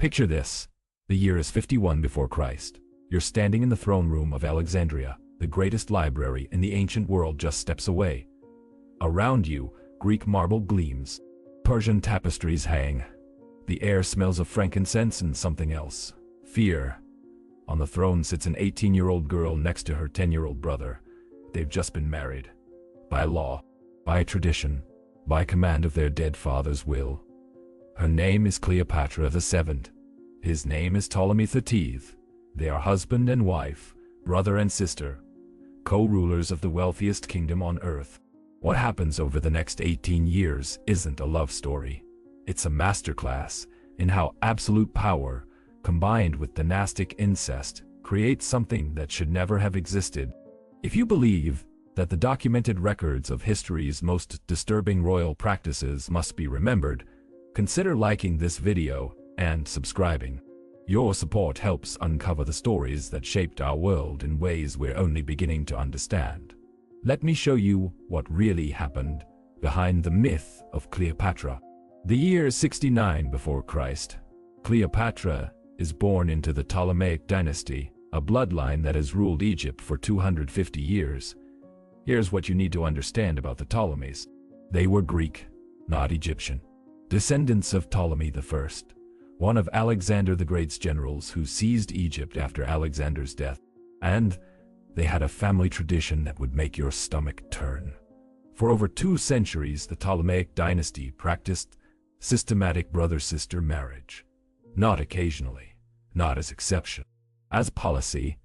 Picture this. The year is 51 before Christ. You're standing in the throne room of Alexandria, the greatest library in the ancient world just steps away. Around you, Greek marble gleams. Persian tapestries hang. The air smells of frankincense and something else. Fear. On the throne sits an 18-year-old girl next to her 10-year-old brother. They've just been married. By law, by tradition, by command of their dead father's will. Her name is Cleopatra VII. His name is Ptolemy XIII. They are husband and wife, brother and sister, co-rulers of the wealthiest kingdom on earth. What happens over the next 18 years isn't a love story. It's a masterclass in how absolute power, combined with dynastic incest, creates something that should never have existed. If you believe that the documented records of history's most disturbing royal practices must be remembered, consider liking this video and subscribing. Your support helps uncover the stories that shaped our world in ways we're only beginning to understand. Let me show you what really happened behind the myth of Cleopatra. The year is 69 before Christ. Cleopatra is born into the Ptolemaic dynasty, a bloodline that has ruled Egypt for 250 years. Here's what you need to understand about the Ptolemies. They were Greek, not Egyptian. Descendants of Ptolemy I, one of Alexander the Great's generals who seized Egypt after Alexander's death. And they had a family tradition that would make your stomach turn. For over 2 centuries, the Ptolemaic dynasty practiced systematic brother-sister marriage. Not occasionally, not as exception, as policy.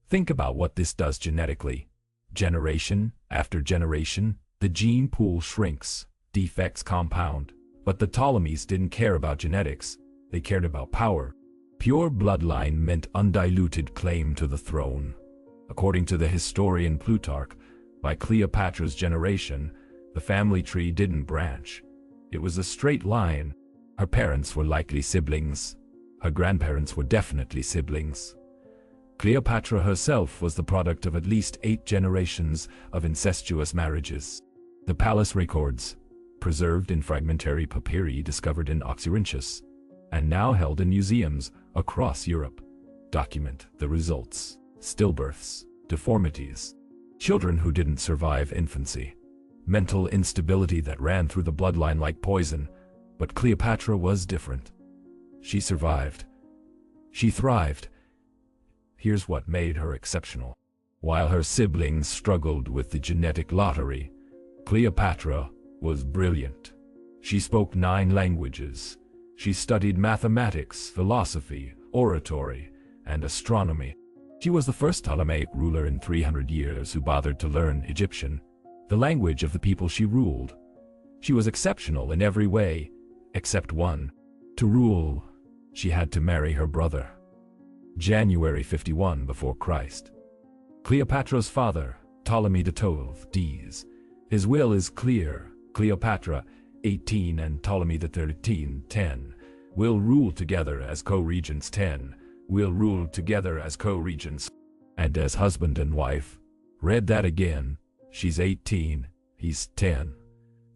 Think about what this does genetically. Generation after generation, the gene pool shrinks, defects compound. But the Ptolemies didn't care about genetics, they cared about power. Pure bloodline meant undiluted claim to the throne. According to the historian Plutarch, by Cleopatra's generation, the family tree didn't branch. It was a straight line. Her parents were likely siblings. Her grandparents were definitely siblings. Cleopatra herself was the product of at least 8 generations of incestuous marriages. The palace records, preserved in fragmentary papyri discovered in Oxyrhynchus, and now held in museums across Europe, document the results: stillbirths, deformities, children who didn't survive infancy, mental instability that ran through the bloodline like poison. But Cleopatra was different. She survived. She thrived. Here's what made her exceptional. While her siblings struggled with the genetic lottery, Cleopatra was brilliant. She spoke 9 languages. She studied mathematics, philosophy, oratory, and astronomy. She was the first Ptolemaic ruler in 300 years who bothered to learn Egyptian, the language of the people she ruled. She was exceptional in every way, except one. To rule, she had to marry her brother. January 51 before Christ. Cleopatra's father, Ptolemy XII, his will is clear. Cleopatra, 18, and Ptolemy XIII, 10, will rule together as co-regents. 10 will rule together as co-regents and as husband and wife. Read that again. She's 18, he's 10.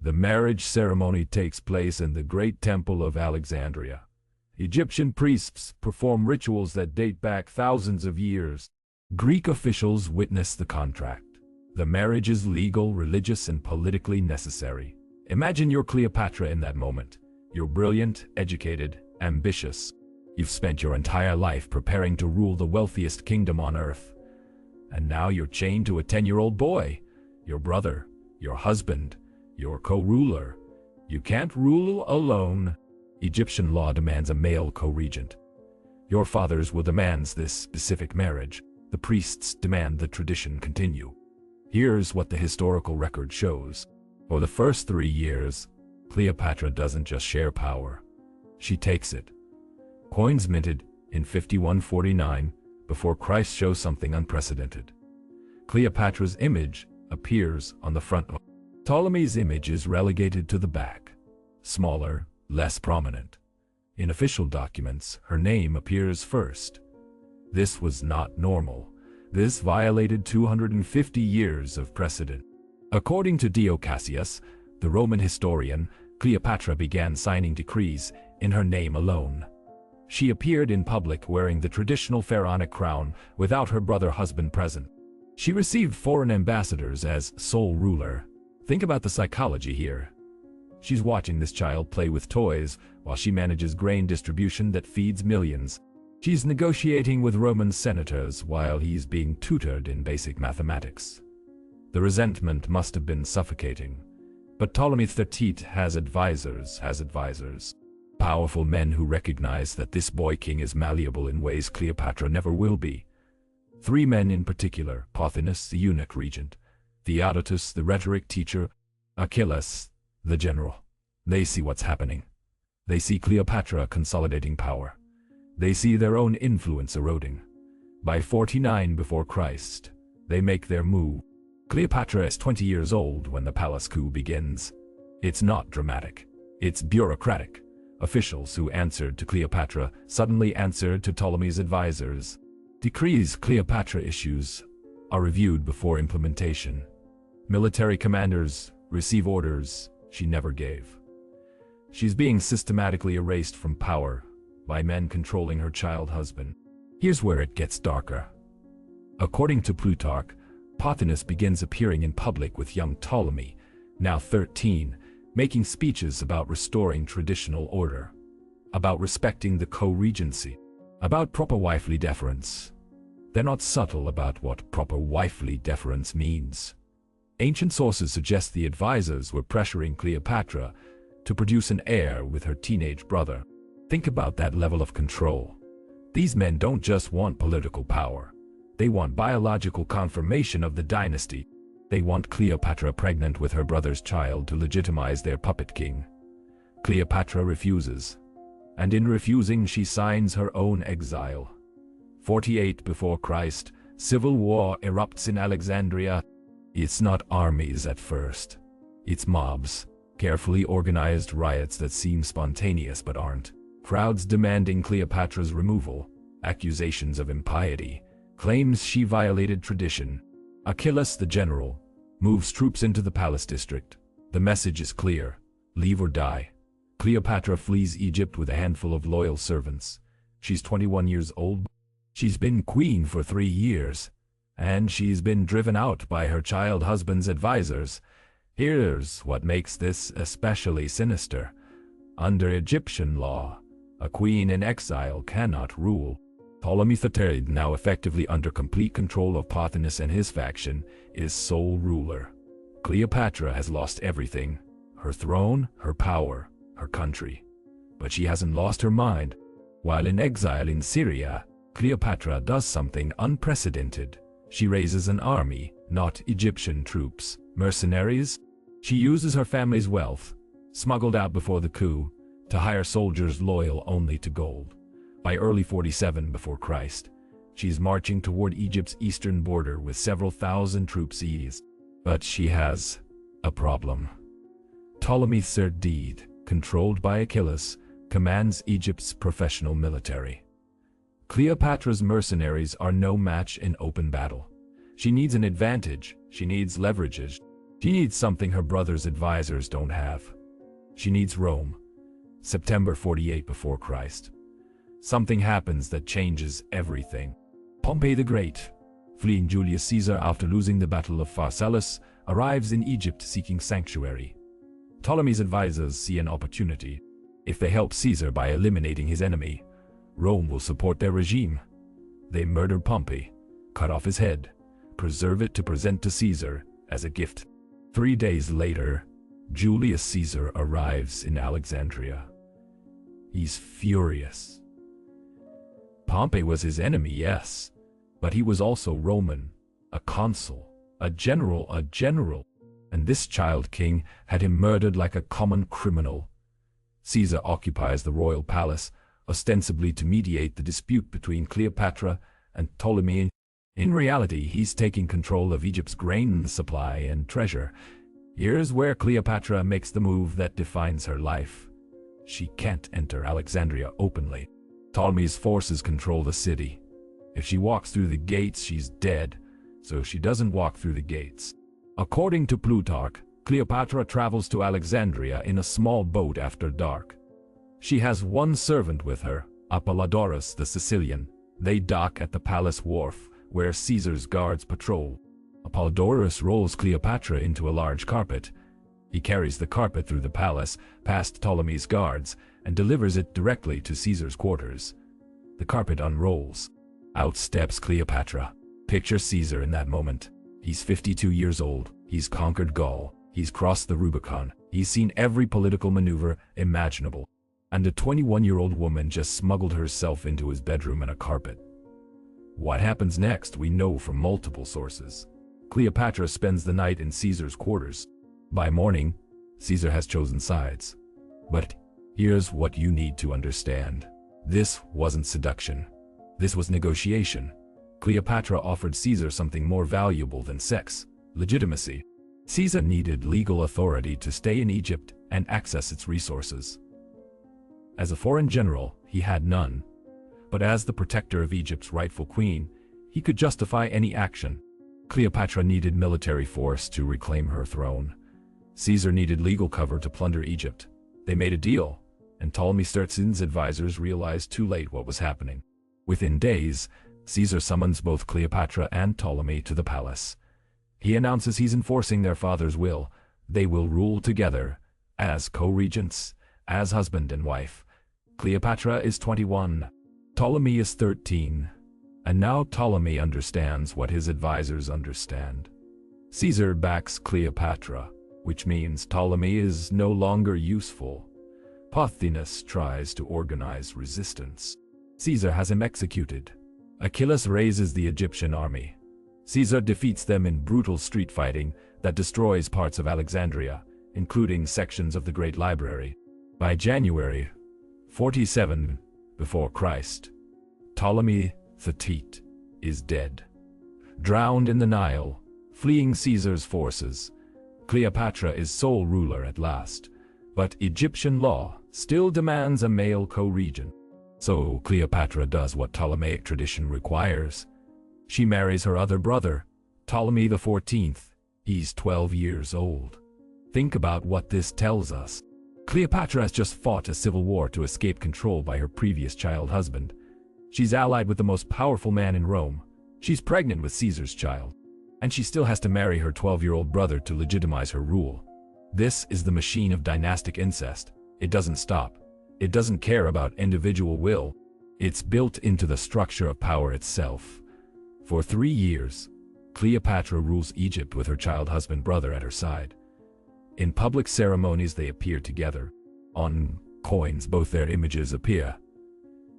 The marriage ceremony takes place in the great temple of Alexandria. Egyptian priests perform rituals that date back thousands of years. Greek officials witness the contract. The marriage is legal, religious, and politically necessary. Imagine you're Cleopatra in that moment. You're brilliant, educated, ambitious. You've spent your entire life preparing to rule the wealthiest kingdom on earth. And now you're chained to a 10-year-old boy, your brother, your husband, your co-ruler. You can't rule alone. Egyptian law demands a male co-regent. Your father's will demands this specific marriage. The priests demand the tradition continue. Here's what the historical record shows. For the first 3 years, Cleopatra doesn't just share power. She takes it. Coins minted in 5149 before Christ show something unprecedented. Cleopatra's image appears on the front. Ptolemy's image is relegated to the back, smaller, less prominent. In official documents, her name appears first. This was not normal. This violated 250 years of precedent. According to Dio Cassius, the Roman historian, Cleopatra began signing decrees in her name alone. She appeared in public wearing the traditional pharaonic crown without her brother husband present. She received foreign ambassadors as sole ruler. Think about the psychology here. She's watching this child play with toys while she manages grain distribution that feeds millions. She's negotiating with Roman senators while he's being tutored in basic mathematics. The resentment must have been suffocating. But Ptolemy XIII has advisors. Powerful men who recognize that this boy king is malleable in ways Cleopatra never will be. 3 men in particular: Pothinus, the eunuch regent; Theodotus, the rhetoric teacher; Achilles, the general. They see what's happening. They see Cleopatra consolidating power. They see their own influence eroding. By 49 before Christ, they make their move. Cleopatra is 20 years old when the palace coup begins. It's not dramatic. It's bureaucratic. Officials who answered to Cleopatra suddenly answered to Ptolemy's advisors. Decrees Cleopatra issues are reviewed before implementation. Military commanders receive orders she never gave. She's being systematically erased from power by men controlling her child husband. Here's where it gets darker. According to Plutarch, Pothinus begins appearing in public with young Ptolemy, now 13, making speeches about restoring traditional order, about respecting the co-regency, about proper wifely deference. They're not subtle about what proper wifely deference means. Ancient sources suggest the advisors were pressuring Cleopatra to produce an heir with her teenage brother. Think about that level of control. These men don't just want political power. They want biological confirmation of the dynasty. They want Cleopatra pregnant with her brother's child to legitimize their puppet king. Cleopatra refuses, and in refusing she signs her own exile. 48 before Christ, civil war erupts in Alexandria. It's not armies at first. It's mobs, carefully organized riots that seem spontaneous but aren't. Crowds demanding Cleopatra's removal, accusations of impiety, claims she violated tradition. Achilles, the general, moves troops into the palace district. The message is clear: leave or die. Cleopatra flees Egypt with a handful of loyal servants. She's 21 years old. She's been queen for 3 years, and she's been driven out by her child husband's advisors. Here's what makes this especially sinister. Under Egyptian law, a queen in exile cannot rule. Ptolemy III, now effectively under complete control of Pothinus and his faction, is sole ruler. Cleopatra has lost everything: her throne, her power, her country. But she hasn't lost her mind. While in exile in Syria, Cleopatra does something unprecedented. She raises an army, not Egyptian troops, mercenaries. She uses her family's wealth, smuggled out before the coup, to hire soldiers loyal only to gold. By early 47 before Christ, she's marching toward Egypt's eastern border with several thousand troops east. But she has a problem. Ptolemy III, controlled by Achilles, commands Egypt's professional military. Cleopatra's mercenaries are no match in open battle. She needs an advantage. She needs leverages. She needs something her brother's advisors don't have. She needs Rome. September 48 before Christ. Something happens that changes everything. Pompey the Great, fleeing Julius Caesar after losing the Battle of Pharsalus, arrives in Egypt seeking sanctuary. Ptolemy's advisors see an opportunity. If they help Caesar by eliminating his enemy, Rome will support their regime. They murder Pompey, cut off his head, preserve it to present to Caesar as a gift. 3 days later, Julius Caesar arrives in Alexandria. He's furious. Pompey was his enemy, yes, but he was also Roman, a consul, a general, and this child king had him murdered like a common criminal. Caesar occupies the royal palace, ostensibly to mediate the dispute between Cleopatra and Ptolemy. In reality, he's taking control of Egypt's grain supply and treasure. Here's where Cleopatra makes the move that defines her life. She can't enter Alexandria openly. Ptolemy's forces control the city. If she walks through the gates, she's dead, so she doesn't walk through the gates. According to Plutarch, Cleopatra travels to Alexandria in a small boat after dark. She has one servant with her, Apollodorus the Sicilian. They dock at the palace wharf, where Caesar's guards patrol. Apollodorus rolls Cleopatra into a large carpet. He carries the carpet through the palace, past Ptolemy's guards, and delivers it directly to Caesar's quarters. The carpet unrolls. Out steps Cleopatra. Picture Caesar in that moment. He's 52 years old. He's conquered Gaul. He's crossed the Rubicon. He's seen every political maneuver imaginable. And a 21-year-old woman just smuggled herself into his bedroom in a carpet. What happens next we know from multiple sources. Cleopatra spends the night in Caesar's quarters. By morning, Caesar has chosen sides. But here's what you need to understand. This wasn't seduction. This was negotiation. Cleopatra offered Caesar something more valuable than sex: legitimacy. Caesar needed legal authority to stay in Egypt and access its resources. As a foreign general, he had none. But as the protector of Egypt's rightful queen, he could justify any action. Cleopatra needed military force to reclaim her throne. Caesar needed legal cover to plunder Egypt. They made a deal, and Ptolemy Stertsin's advisors realized too late what was happening. Within days, Caesar summons both Cleopatra and Ptolemy to the palace. He announces he's enforcing their father's will. They will rule together, as co-regents, as husband and wife. Cleopatra is 21. Ptolemy is 13. And now Ptolemy understands what his advisors understand. Caesar backs Cleopatra, which means Ptolemy is no longer useful. Pothinus tries to organize resistance. Caesar has him executed. Achillas raises the Egyptian army. Caesar defeats them in brutal street fighting that destroys parts of Alexandria, including sections of the Great Library. By January 47 before Christ, Ptolemy the is dead. Drowned in the Nile, fleeing Caesar's forces, Cleopatra is sole ruler at last, but Egyptian law still demands a male co-regent. So Cleopatra does what Ptolemaic tradition requires. She marries her other brother, Ptolemy XIV. He's 12 years old. Think about what this tells us. Cleopatra has just fought a civil war to escape control by her previous child husband. She's allied with the most powerful man in Rome. She's pregnant with Caesar's child. And she still has to marry her 12-year-old brother to legitimize her rule. This is the machine of dynastic incest. It doesn't stop. It doesn't care about individual will. It's built into the structure of power itself. For 3 years, Cleopatra rules Egypt with her child husband brother at her side. In public ceremonies they appear together. On coins both their images appear.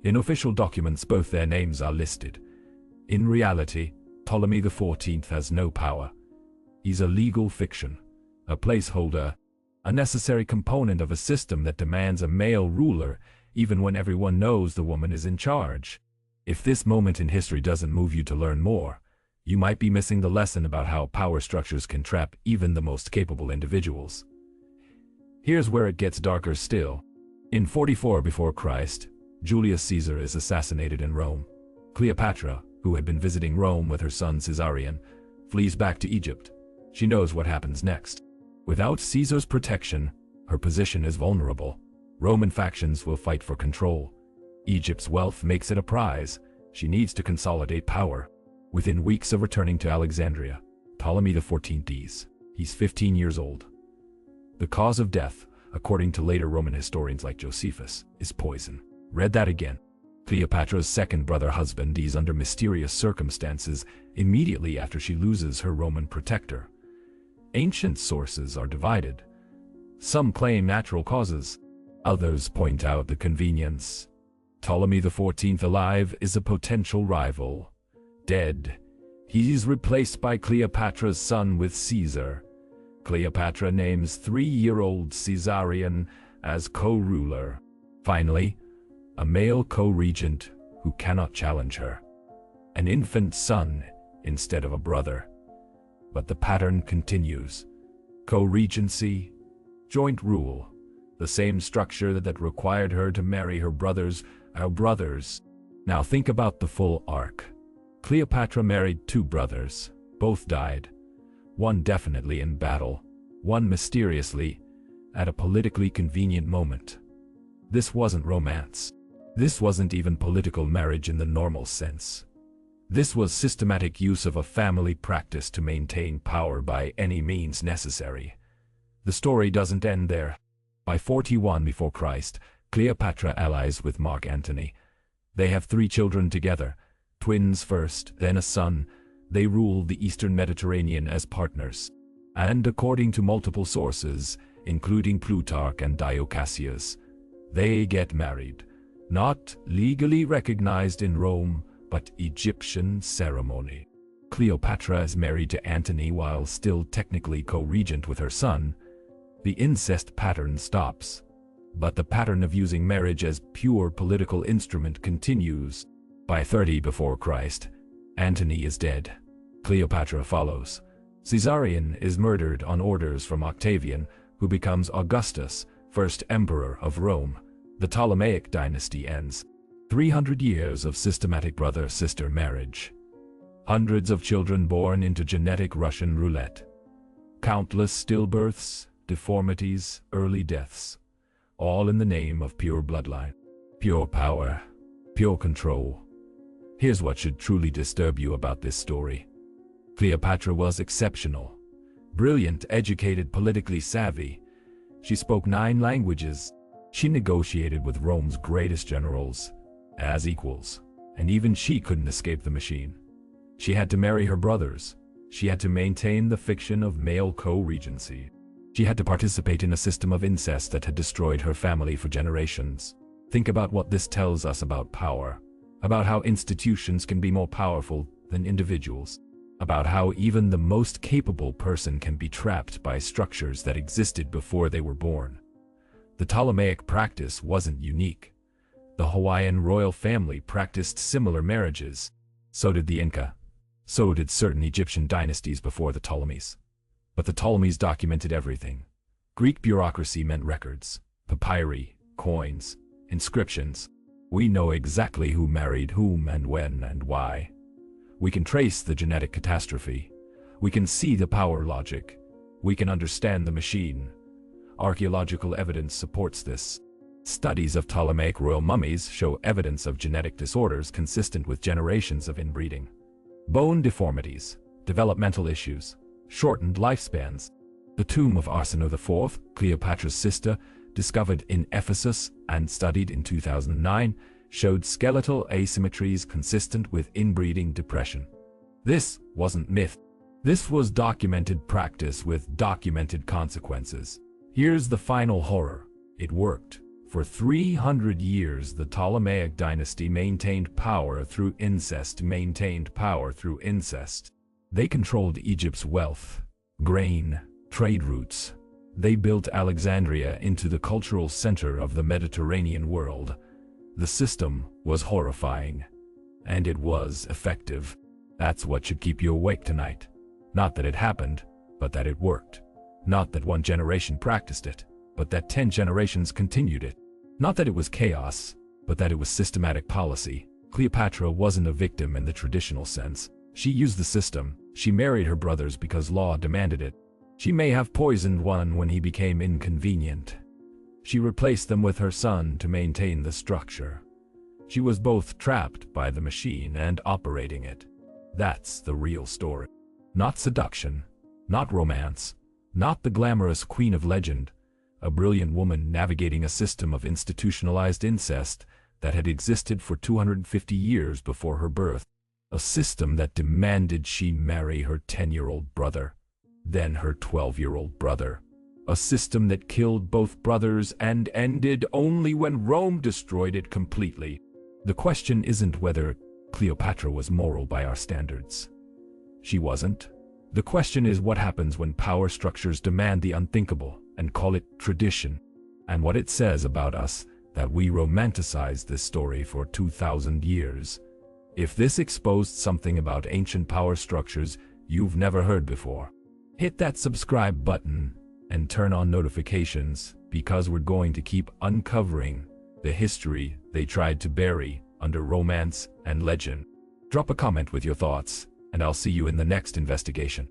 In official documents both their names are listed. In reality, Ptolemy XIV has no power. He's a legal fiction, a placeholder, a necessary component of a system that demands a male ruler even when everyone knows the woman is in charge. If this moment in history doesn't move you to learn more, you might be missing the lesson about how power structures can trap even the most capable individuals. Here's where it gets darker still. In 44 before Christ, Julius Caesar is assassinated in Rome. Cleopatra, who had been visiting Rome with her son Caesarion, flees back to Egypt. She knows what happens next. Without Caesar's protection, her position is vulnerable. Roman factions will fight for control. Egypt's wealth makes it a prize. She needs to consolidate power. Within weeks of returning to Alexandria, Ptolemy XIV dies. He's 15 years old. The cause of death, according to later Roman historians like Josephus, is poison. Read that again. Cleopatra's second brother husband dies under mysterious circumstances immediately after she loses her Roman protector. Ancient sources are divided. Some claim natural causes. Others point out the convenience. Ptolemy XIV alive is a potential rival. Dead, he's replaced by Cleopatra's son with Caesar. Cleopatra names 3-year-old Caesarion as co-ruler. Finally, a male co-regent who cannot challenge her. An infant son instead of a brother. But the pattern continues. Co-regency, joint rule, the same structure that required her to marry her brothers, our brothers. Now think about the full arc. Cleopatra married 2 brothers. Both died. One definitely in battle. One mysteriously, at a politically convenient moment. This wasn't romance. This wasn't even political marriage in the normal sense. This was systematic use of a family practice to maintain power by any means necessary. The story doesn't end there. By 41 before Christ, Cleopatra allies with Mark Antony. They have 3 children together, twins first, then a son. They rule the Eastern Mediterranean as partners. And according to multiple sources, including Plutarch and Dio Cassius, they get married. Not legally recognized in Rome, but Egyptian ceremony. Cleopatra is married to Antony while still technically co-regent with her son. The incest pattern stops, but the pattern of using marriage as pure political instrument continues. By 30 before Christ, Antony is dead. Cleopatra follows. Caesarion is murdered on orders from Octavian, who becomes Augustus, first emperor of Rome. The Ptolemaic dynasty ends. 300 years of systematic brother-sister marriage. Hundreds of children born into genetic Russian roulette. Countless stillbirths, deformities, early deaths. All in the name of pure bloodline, pure power, pure control. Here's what should truly disturb you about this story. Cleopatra was exceptional. Brilliant, educated, politically savvy. She spoke 9 languages. She negotiated with Rome's greatest generals as equals, and even she couldn't escape the machine. She had to marry her brothers. She had to maintain the fiction of male co-regency. She had to participate in a system of incest that had destroyed her family for generations. Think about what this tells us about power, about how institutions can be more powerful than individuals, about how even the most capable person can be trapped by structures that existed before they were born. The Ptolemaic practice wasn't unique. The Hawaiian royal family practiced similar marriages. So did the Inca. So did certain Egyptian dynasties before the Ptolemies. But the Ptolemies documented everything. Greek bureaucracy meant records, papyri, coins, inscriptions. We know exactly who married whom and when and why. We can trace the genetic catastrophe. We can see the power logic. We can understand the machine. Archaeological evidence supports this. Studies of Ptolemaic royal mummies show evidence of genetic disorders consistent with generations of inbreeding. Bone deformities, developmental issues, shortened lifespans. The tomb of Arsinoe IV, Cleopatra's sister, discovered in Ephesus and studied in 2009, showed skeletal asymmetries consistent with inbreeding depression. This wasn't myth. This was documented practice with documented consequences. Here's the final horror. It worked. For 300 years, the Ptolemaic dynasty maintained power through incest. They controlled Egypt's wealth, grain, trade routes. They built Alexandria into the cultural center of the Mediterranean world. The system was horrifying, and it was effective. That's what should keep you awake tonight. Not that it happened, but that it worked. Not that one generation practiced it, but that 10 generations continued it. Not that it was chaos, but that it was systematic policy. Cleopatra wasn't a victim in the traditional sense. She used the system. She married her brothers because law demanded it. She may have poisoned one when he became inconvenient. She replaced them with her son to maintain the structure. She was both trapped by the machine and operating it. That's the real story. Not seduction, not romance, not the glamorous queen of legend. A brilliant woman navigating a system of institutionalized incest that had existed for 250 years before her birth. A system that demanded she marry her 10-year-old brother, then her 12-year-old brother. A system that killed both brothers and ended only when Rome destroyed it completely. The question isn't whether Cleopatra was moral by our standards. She wasn't. The question is what happens when power structures demand the unthinkable and call it tradition, and what it says about us that we romanticize this story for 2,000 years. If this exposed something about ancient power structures you've never heard before, hit that subscribe button and turn on notifications, because we're going to keep uncovering the history they tried to bury under romance and legend. Drop a comment with your thoughts, and I'll see you in the next investigation.